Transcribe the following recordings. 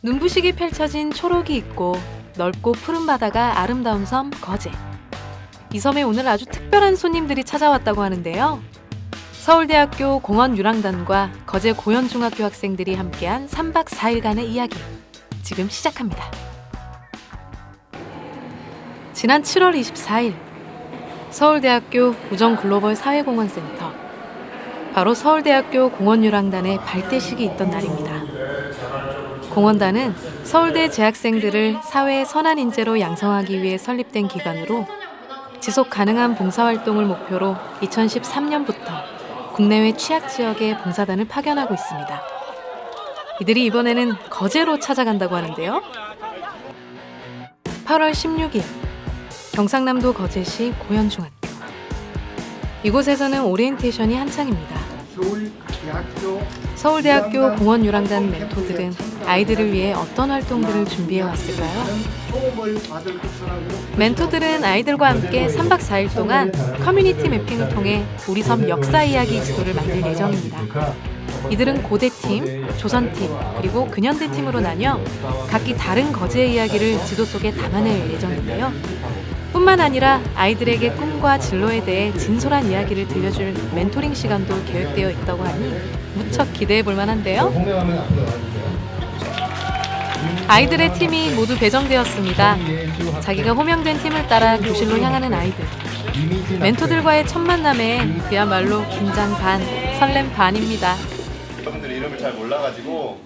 눈부시게 펼쳐진 초록이 있고 넓고 푸른 바다가 아름다운 섬 거제. 이 섬에 오늘 아주 특별한 손님들이 찾아왔다고 하는데요. 서울대학교 공원유랑단과 거제 고현중학교 학생들이 함께한 3박 4일간의 이야기. 지금 시작합니다. 지난 7월 24일 서울대학교 우정글로벌 사회공헌센터. 바로 서울대학교 공원유랑단의 발대식이 있던 날입니다. 공원단은 서울대 재학생들을 사회의 선한 인재로 양성하기 위해 설립된 기관으로 지속 가능한 봉사활동을 목표로 2013년부터 국내외 취약지역에 봉사단을 파견하고 있습니다. 이들이 이번에는 거제로 찾아간다고 하는데요. 8월 16일 경상남도 거제시 고현중학교. 이곳에서는 오리엔테이션이 한창입니다. 서울대학교 공원유랑단 멘토들은 아이들을 위해 어떤 활동들을 준비해 왔을까요? 멘토들은 아이들과 함께 3박 4일 동안 커뮤니티 매핑을 통해 우리 섬 역사 이야기 지도를 만들 예정입니다. 이들은 고대팀, 조선팀, 그리고 근현대팀으로 나뉘어 각기 다른 거제의 이야기를 지도 속에 담아낼 예정인데요. 뿐만 아니라 아이들에게 꿈과 진로에 대해 진솔한 이야기를 들려줄 멘토링 시간도 계획되어 있다고 하니 무척 기대해 볼 만한데요. 아이들의 팀이 모두 배정되었습니다. 자기가 호명된 팀을 따라 교실로 향하는 아이들. 멘토들과의 첫 만남에 그야말로 긴장 반, 설렘 반입니다. 여러분들 이름을 잘 몰라가지고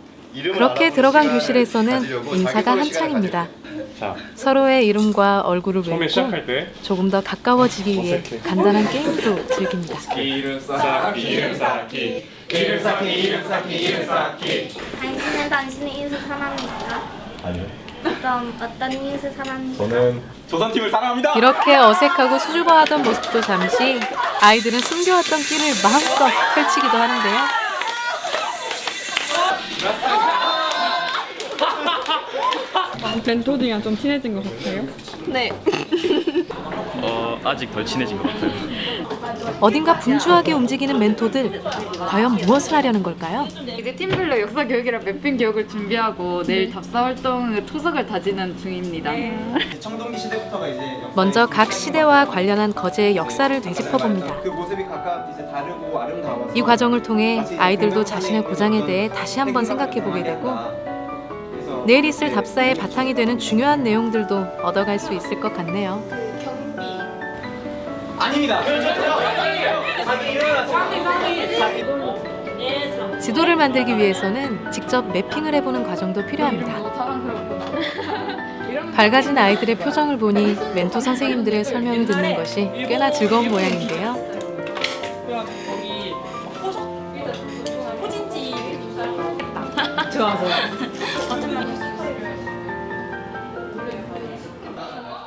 그렇게 들어간 교실에서는 인사가 한창입니다. 서로의 이름과 얼굴을 외우고 조금 더 가까워지기 위해 간단한 게임도 즐깁니다. 이름 쌓기. 당신은 인수 사람입니까? 아니요. 어떤 인수 사람입니까? 저는 조선팀을 사랑합니다. 이렇게 어색하고 수줍어하던 모습도 잠시 아이들은 숨겨왔던 끼를 마음껏 펼치기도 하는데요. 멘토들이랑 좀 친해진 것 같아요? 네. 아직 덜 친해진 것 같아요. 어딘가 분주하게 움직이는 멘토들. 과연 무엇을 하려는 걸까요? 이제 팀별로 역사 교육이랑 매핑 교육을 준비하고 내일 답사 활동의 토석을 다지는 중입니다. 청동기 시대부터가 이제 먼저 각 시대와 관련한 거제의 역사를 되짚어봅니다. 그 모습이 각각 이제 다르고 아름다워서 이 과정을 통해 아이들도 자신의 고장에 대해 다시 한번 생각해보게 되고 내일 있을 답사의 바탕이 되는 중요한 내용들도 얻어갈 수 있을 것 같네요. 아닙니다. 지도를 만들기 위해서는 직접 매핑을 해보는 과정도 필요합니다. 밝아진 아이들의 표정을 보니 멘토 선생님들의 설명을 듣는 것이 꽤나 즐거운 모양인데요.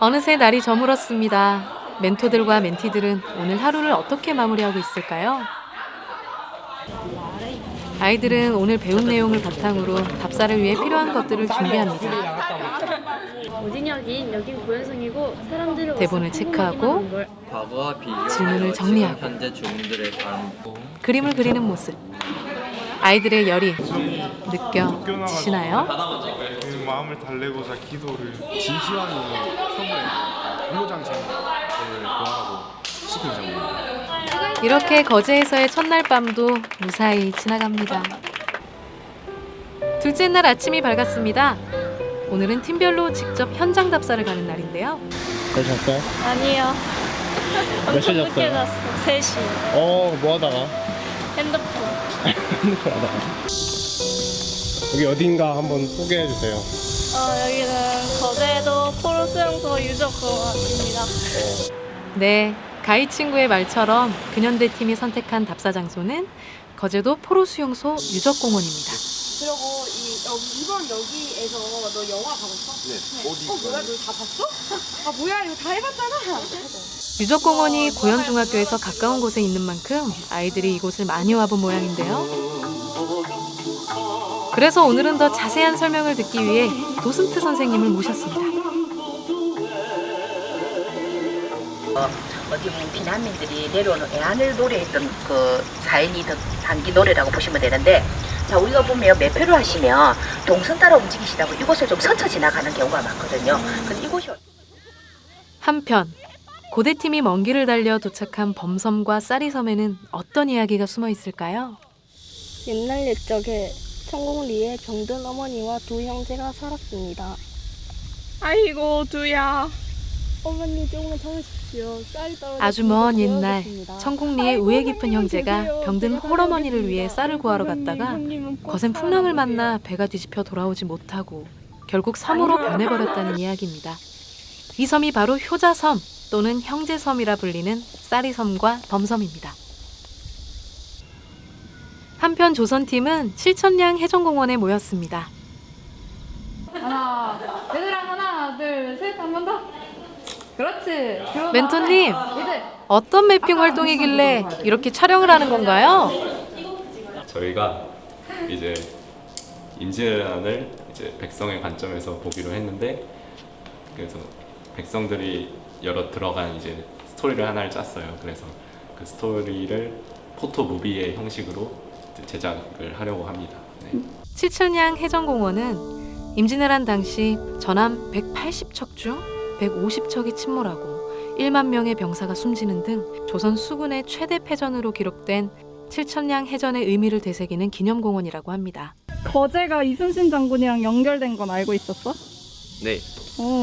어느새 날이 저물었습니다. 멘토들과 멘티들은 오늘 하루를 어떻게 마무리하고 있을까요? 아이들은 오늘 배운 내용을 바탕으로 답사를 위해 필요한 것들을 준비합니다. 오진혁인 여긴 고현성이고 사람들을 대본을 체크하고 과거와 비교, 질문을 정리하고 현재 주민들의 삶, 그림을 그리는 모습. 아이들의 열이 느껴지시나요? 그 마음을 달래고자 기도를 진시황이 섬을 공로장생을 구하라고 시킨 장면입니다. 이렇게 거제에서의 첫날 밤도 무사히 지나갑니다. 둘째 날 아침이 밝았습니다. 오늘은 팀별로 직접 현장 답사를 가는 날인데요. 잘 잤어요? 아니요. 몇 시에 엄청 늦게 잤어요? 잤어. 3시. 뭐 하다가? 핸드폰. 핸드폰 하다가. 여기 어딘가 한번 소개해 주세요. 여기는 거제도 포로 수영소 유적공원입니다. 네, 가이 친구의 말처럼 근현대 팀이 선택한 답사 장소는 거제도 포로수용소 유적공원입니다. 그리고 이번 여기에서 너 영화 가봤어? 네. 어디 뭐야? 너 다 봤어? 아 뭐야 이거 다 해봤잖아. 유적공원이 고현중학교에서 가까운 곳에 있는 만큼 아이들이 이곳을 많이 와본 모양인데요. 그래서 오늘은 더 자세한 설명을 듣기 위해 도슨트 선생님을 모셨습니다. 어디 보면 피난민들이 내려오는 애안을 노래했던 그 사연이 단기 노래라고 보시면 되는데 자, 우리가 보면 매표를 하시면 동선 따라 움직이시다고 이곳을 좀 스쳐 지나가는 경우가 많거든요. 근데 이곳이 한편 고대팀이 먼 길을 달려 도착한 범섬과 쌀이섬에는 어떤 이야기가 숨어 있을까요? 옛날 옛적에 천공리에 병든 어머니와 두 형제가 살았습니다. 아이고 두야. 어머니 조금만 참으십시오. 쌀이 떨어져 아주 먼 옛날 천국리의 우애 깊은 형제가 병든 홀어머니를 위해 쌀을 구하러 갔다가 거센 풍랑을 만나 배가 뒤집혀 돌아오지 못하고 결국 섬으로 변해버렸다는 이야기입니다. 이 섬이 바로 효자섬 또는 형제섬이라 불리는 쌀이섬과 범섬입니다. 한편 조선팀은 칠천량 해전공원에 모였습니다. 얘들아 하나 둘 셋 한 번 더. 그렇지. 멘토님, 이제 어떤 매핑 활동이길래 이렇게 촬영을 하는 건가요? 저희가 이제 임진왜란을 이제 백성의 관점에서 보기로 했는데, 그래서 백성들이 여러 들어간 이제 스토리를 하나를 짰어요. 그래서 그 스토리를 포토 무비의 형식으로 제작을 하려고 합니다. 네. 칠천량 해전공원은 임진왜란 당시 전함 180척 중 150척이 침몰하고 1만 명의 병사가 숨지는 등 조선 수군의 최대 패전으로 기록된 칠천량 해전의 의미를 되새기는 기념공원이라고 합니다. 거제가 이순신 장군이랑 연결된 건 알고 있었어? 네.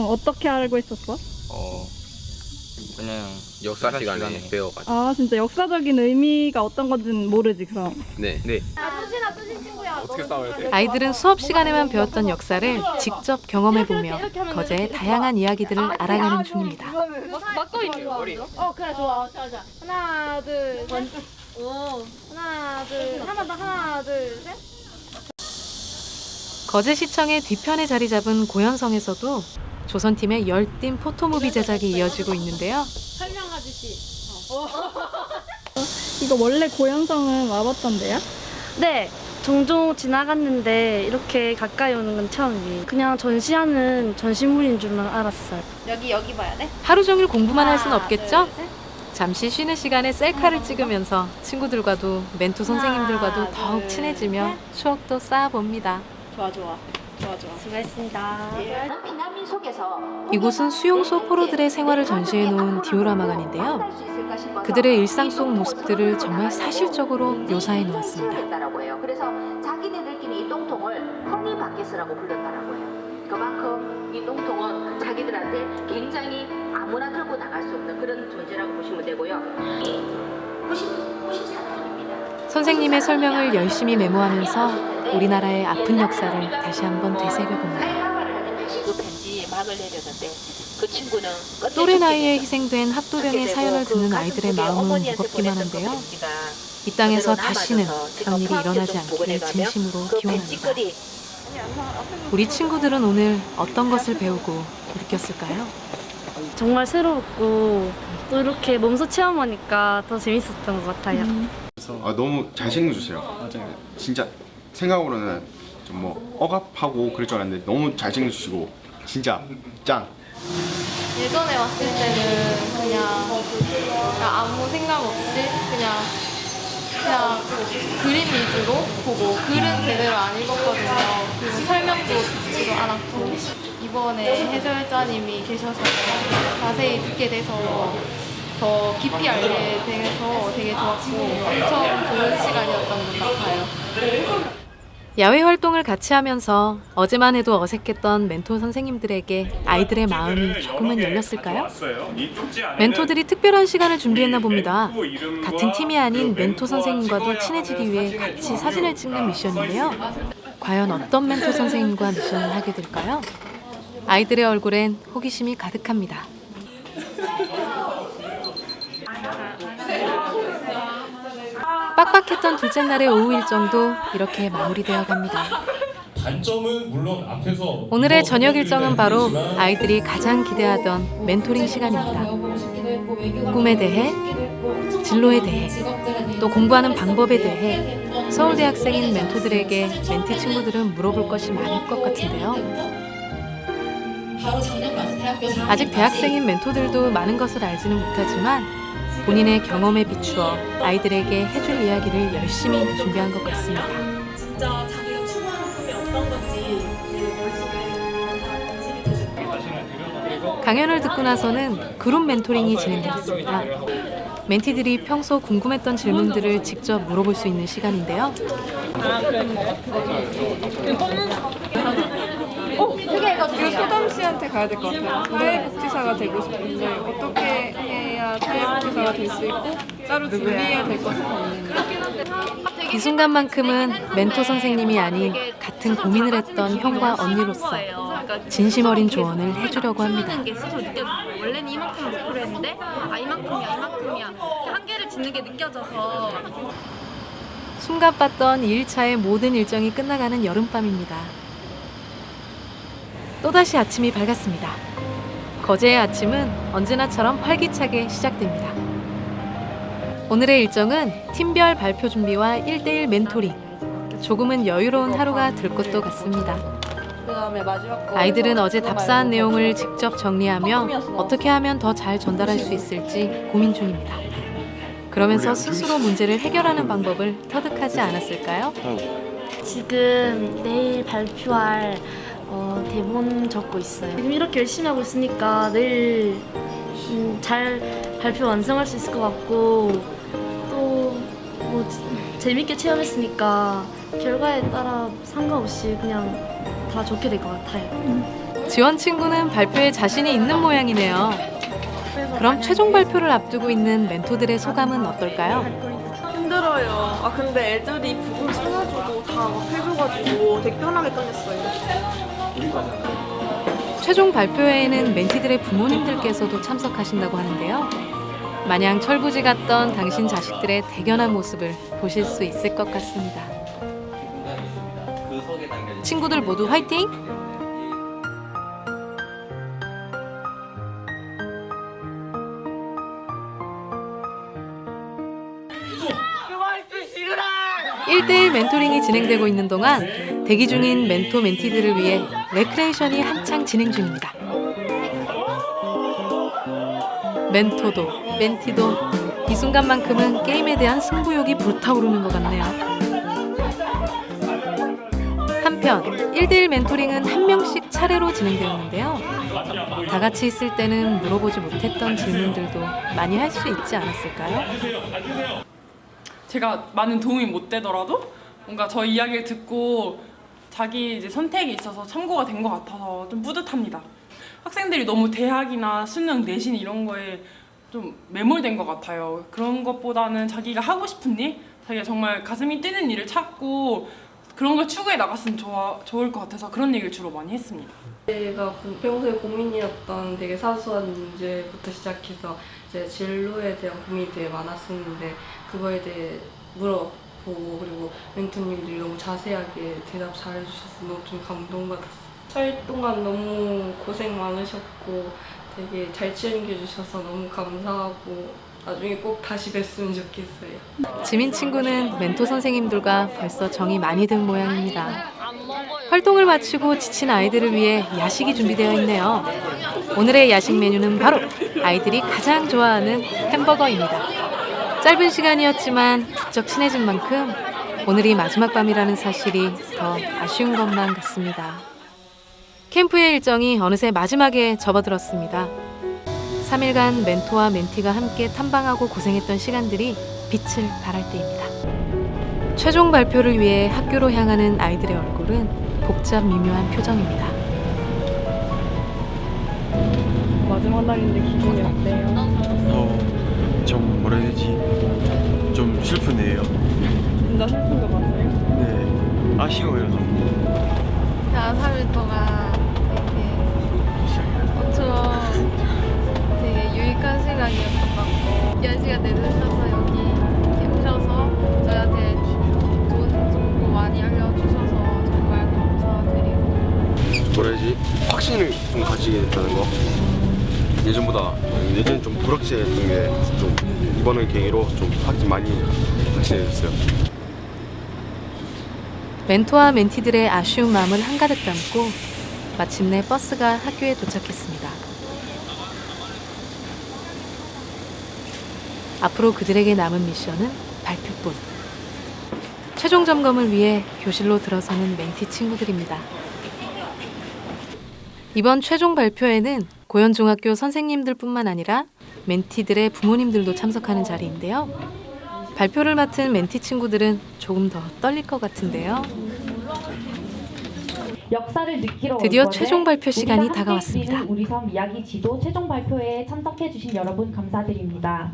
어떻게 알고 있었어? 그냥 역사 시간에 배워가지고. 아 진짜 역사적인 의미가 어떤 건지는 모르지 그럼. 네. 어떻게 싸워야 돼? 아이들은 수업 시간에만 배웠던 역사를 직접 경험해보며 거제의 다양한 이야기들을 알아가는 중입니다. 막고 있는 거. 그래 좋아. 자. 하나 둘 셋. 하나 둘 한 번 더 하나 둘 셋. 거제시청의 뒤편에 자리 잡은 고현성에서도 조선팀의 열띤 포토무비 제작이 이어지고 있는데요. 이거 원래 고현성은 와봤던데요? 네, 종종 지나갔는데 이렇게 가까이 오는 건 처음이에요. 그냥 전시하는 전시물인 줄만 알았어요. 여기 봐야 돼? 하루 종일 공부만 할 순 없겠죠? 잠시 쉬는 시간에 셀카를 찍으면서 친구들과도 멘토 선생님들과도 더욱 친해지며 추억도 쌓아봅니다. 좋아. 수고했습니다. 피난민 속에서 이곳은 수용소 포로들의 생활을 전시해놓은 디오라마관인데요. 그들의 일상 속 모습들을 정말 사실적으로 묘사해 놓았습니다. 그래서 자기네들끼리 이 똥통을 허니 바켓이라고 불렀다라고 해요. 그만큼 이 똥통은 자기들한테 굉장히 아무나 들고 나갈 수 없는 그런 존재라고 보시면 되고요. 94년입니다. 선생님의 설명을 열심히 메모하면서 우리나라의 아픈 역사를 다시 한번 되새겨봅니다. 그 편지 막을 내렸는데 그 친구는 또래 나이에 희생된 학도병의 사연을 듣는 아이들의 마음은 무겁기만 한데요. 이 땅에서 다시는 그런 일이 일어나지 않기를 진심으로 기원합니다. 우리 친구들은 오늘 어떤 것을 배우고 느꼈을까요? 정말 새로웠고 또 이렇게 몸소 체험하니까 더 재밌었던 것 같아요. 너무 잘 챙겨주세요. 맞아요. 진짜 생각으로는 좀 뭐 억압하고 그럴 줄 알았는데 너무 잘 챙겨주시고 진짜 짱. 예전에 왔을 때는 그냥 아무 생각 없이 그냥 그림 위주로 보고 글은 제대로 안 읽었거든요. 그리고 설명도 듣지도 않았고 이번에 해설자님이 계셔서 자세히 듣게 돼서 더 깊이 알게 돼서 되게 좋았고 엄청 좋은 시간이었던 것 같아요. 야외 활동을 같이 하면서 어제만 해도 어색했던 멘토 선생님들에게 아이들의 마음이 조금은 열렸을까요? 멘토들이 특별한 시간을 준비했나 봅니다. 같은 팀이 아닌 멘토 선생님과도 친해지기 위해 같이 사진을 찍는 미션인데요. 과연 어떤 멘토 선생님과 미션을 하게 될까요? 아이들의 얼굴엔 호기심이 가득합니다. 빡빡했던 둘째 날의 오후 일정도 이렇게 마무리되어 갑니다. 오늘의 저녁 일정은 바로 아이들이 가장 기대하던 멘토링 시간입니다. 꿈에 대해, 진로에 대해, 또 공부하는 방법에 대해 서울대학생인 멘토들에게 멘티 친구들은 물어볼 것이 많을 것 같은데요. 아직 대학생인 멘토들도 많은 것을 알지는 못하지만 본인의 경험에 비추어 아이들에게 해줄 이야기를 열심히 준비한 것 같습니다. 강연을 듣고 나서는 그룹 멘토링이 진행되었습니다. 멘티들이 평소 궁금했던 질문들을 직접 물어볼 수 있는 시간인데요. 이거 소담 씨한테 가야 될 것 같아요. 사회복지사가 되고 싶은데 어떻게 해야 사회복지사가 될 수 있고 따로 준비해야 될 것은 없는데. 이 순간만큼은 멘토 선생님이 아닌 같은 고민을 했던 형과 언니로서 진심 어린 조언을 해주려고 합니다. 게 스스로 느껴. 원래는 이만큼 목표로 했는데 이만큼이야. 한계를 짓는 게 느껴져서. 숨가빴던 2일차의 모든 일정이 끝나가는 여름밤입니다. 또다시 아침이 밝았습니다. 거제의 아침은 언제나처럼 활기차게 시작됩니다. 오늘의 일정은 팀별 발표 준비와 1대1 멘토링, 조금은 여유로운 하루가 될 것도 같습니다. 아이들은 어제 답사한 내용을 직접 정리하며 어떻게 하면 더 잘 전달할 수 있을지 고민 중입니다. 그러면서 스스로 문제를 해결하는 방법을 터득하지 않았을까요? 지금 내일 발표할 대본 적고 있어요. 지금 이렇게 열심히 하고 있으니까 내일 잘 발표 완성할 수 있을 것 같고 또 뭐 재밌게 체험했으니까 결과에 따라 상관없이 그냥 다 좋게 될 것 같아요. 지원 친구는 발표에 자신이 있는 모양이네요. 그럼 최종 발표를 앞두고 있는 멘토들의 소감은 어떨까요? 힘들어요. 근데 애들이 부분 찾아주고 다 막 해줘가지고 되게 편하게 떨렸어요. 최종 발표회에는 멘티들의 부모님들께서도 참석하신다고 하는데요. 마냥 철부지 같던 당신 자식들의 대견한 모습을 보실 수 있을 것 같습니다. 친구들 모두 화이팅! 일대일 멘토링이 진행되고 있는 동안 대기 중인 멘토 멘티들을 위해 레크레이션이 한창 진행 중입니다. 멘토도 멘티도 이 순간만큼은 게임에 대한 승부욕이 불타오르는 것 같네요. 한편 1대1 멘토링은 한 명씩 차례로 진행되었는데요. 다 같이 있을 때는 물어보지 못했던 질문들도 많이 할 수 있지 않았을까요? 제가 많은 도움이 못 되더라도 뭔가 저희 이야기를 듣고 자기 이제 선택이 있어서 참고가 된 것 같아서 좀 뿌듯합니다. 학생들이 너무 대학이나 수능, 내신 이런 거에 좀 매몰된 것 같아요. 그런 것보다는 자기가 하고 싶은 일, 자기가 정말 가슴이 뛰는 일을 찾고 그런 걸 추구해 나갔으면 좋을 것 같아서 그런 얘기를 주로 많이 했습니다. 제가 평소에 고민이었던 되게 사소한 문제부터 시작해서 이제 진로에 대한 고민이 되게 많았었는데 그거에 대해 물어보고 그리고 멘토님들이 너무 자세하게 대답 잘해주셔서 너무 좀 감동받았어요. 4일 동안 너무 고생 많으셨고 되게 잘 챙겨주셔서 너무 감사하고 나중에 꼭 다시 뵀으면 좋겠어요. 지민 친구는 멘토 선생님들과 벌써 정이 많이 든 모양입니다. 활동을 마치고 지친 아이들을 위해 야식이 준비되어 있네요. 오늘의 야식 메뉴는 바로 아이들이 가장 좋아하는 햄버거입니다. 짧은 시간이었지만 부쩍 친해진 만큼 오늘이 마지막 밤이라는 사실이 더 아쉬운 것만 같습니다. 캠프의 일정이 어느새 마지막에 접어들었습니다. 3일간 멘토와 멘티가 함께 탐방하고 고생했던 시간들이 빛을 발할 때입니다. 최종 발표를 위해 학교로 향하는 아이들의 얼굴은 복잡 미묘한 표정입니다. 마지막 날인데 기분이 어때요? 좀 뭐라 해야 되지? 좀 슬프네요. 진짜 슬픈 거 맞아요? 네, 아쉬워요 너무. 3일 동안 되게 유익한 시간이었던 것 같고 10시간 내주셔서 여기 이렇게 오셔서 저희한테 좋은 정보 많이 알려주셔서 정말 감사드리고 뭐라 해야지? 확신을 좀 가지게 됐다는 거. 예전엔 좀 불확실했던 게 좀 이번을 계기로 좀 확신 많이 확실해졌어요. 멘토와 멘티들의 아쉬운 마음을 한가득 담고 마침내 버스가 학교에 도착했습니다. 앞으로 그들에게 남은 미션은 발표뿐. 최종 점검을 위해 교실로 들어서는 멘티 친구들입니다. 이번 최종 발표에는 고현중학교 선생님들뿐만 아니라 멘티들의 부모님들도 참석하는 자리인데요. 발표를 맡은 멘티 친구들은 조금 더 떨릴 것 같은데요. 역사를 느끼러 드디어 최종 발표 시간이 다가왔습니다. 우리 섬 이야기 지도 최종 발표에 참석해 주신 여러분 감사드립니다.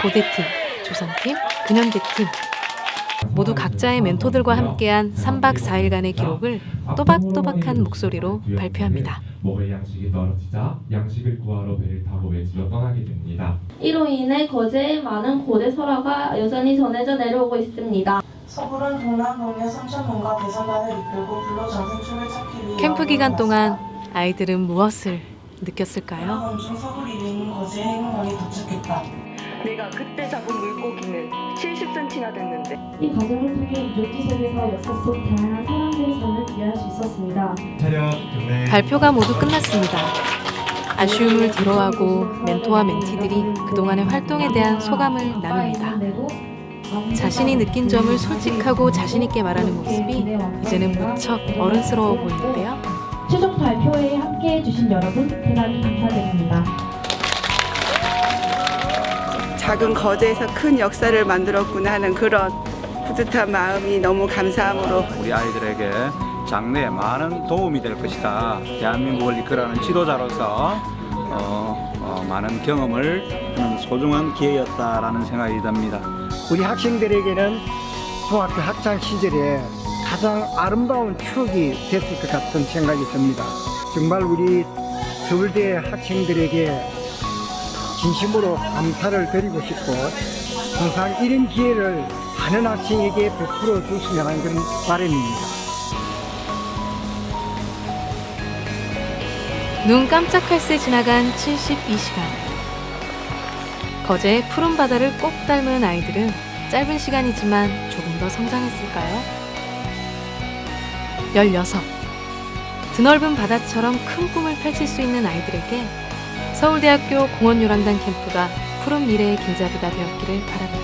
고대팀, 조선팀, 근현대팀 모두 각자의 멘토들과 함께한 3박 4일간의 기록을 또박또박한 목소리로 발표합니다. 먹을 양식이 떨어지자 양식을 구하러 배를 타고 외지로 떠나게 됩니다. 이로 인해 거제의 많은 고대 설화가 여전히 전해져 내려오고 있습니다. 서울은 동남 동네 삼천문과 대선단을 이끌고 불로 전승춤을 찾기 위해 캠프 기간 동안 아이들은 무엇을 느꼈을까요? 중 서울 이른 거제의 행궁항에 도착했다. 내가 그때 잡은 물고기는 70cm나 됐는데 이 과정을 통해 유적지 속에서 역사 속 다양한 사람들의 삶을 이해할 수 있었습니다. 발표가 모두 끝났습니다. 아쉬움을 뒤로하고 멘토와 멘티들이 그동안의 활동에 대한 소감을 나눕니다. 자신이 느낀 점을 솔직하고 자신 있게 말하는 모습이 이제는 무척 어른스러워 보이는데요. 최종 발표회에 함께해 주신 여러분 대단히 감사드립니다. 작은 거제에서 큰 역사를 만들었구나 하는 그런 뿌듯한 마음이 너무 감사함으로 우리 아이들에게 장래에 많은 도움이 될 것이다. 대한민국을 이끌어가는 지도자로서 많은 경험을 하는 소중한 기회였다라는 생각이 듭니다. 우리 학생들에게는 중학교 학창 시절에 가장 아름다운 추억이 됐을 것 같은 생각이 듭니다. 정말 우리 서울대 학생들에게 진심으로 감사를 드리고 싶고 항상 이런 기회를 많은 학생에게 베풀어 줬으면 하는 그런 바람입니다. 눈 깜짝할 새 지나간 72시간. 거제의 푸른 바다를 꼭 닮은 아이들은 짧은 시간이지만 조금 더 성장했을까요? 16. 드넓은 바다처럼 큰 꿈을 펼칠 수 있는 아이들에게 서울대학교 공원요람단 캠프가 푸른 미래의 길잡이가 되었기를 바랍니다.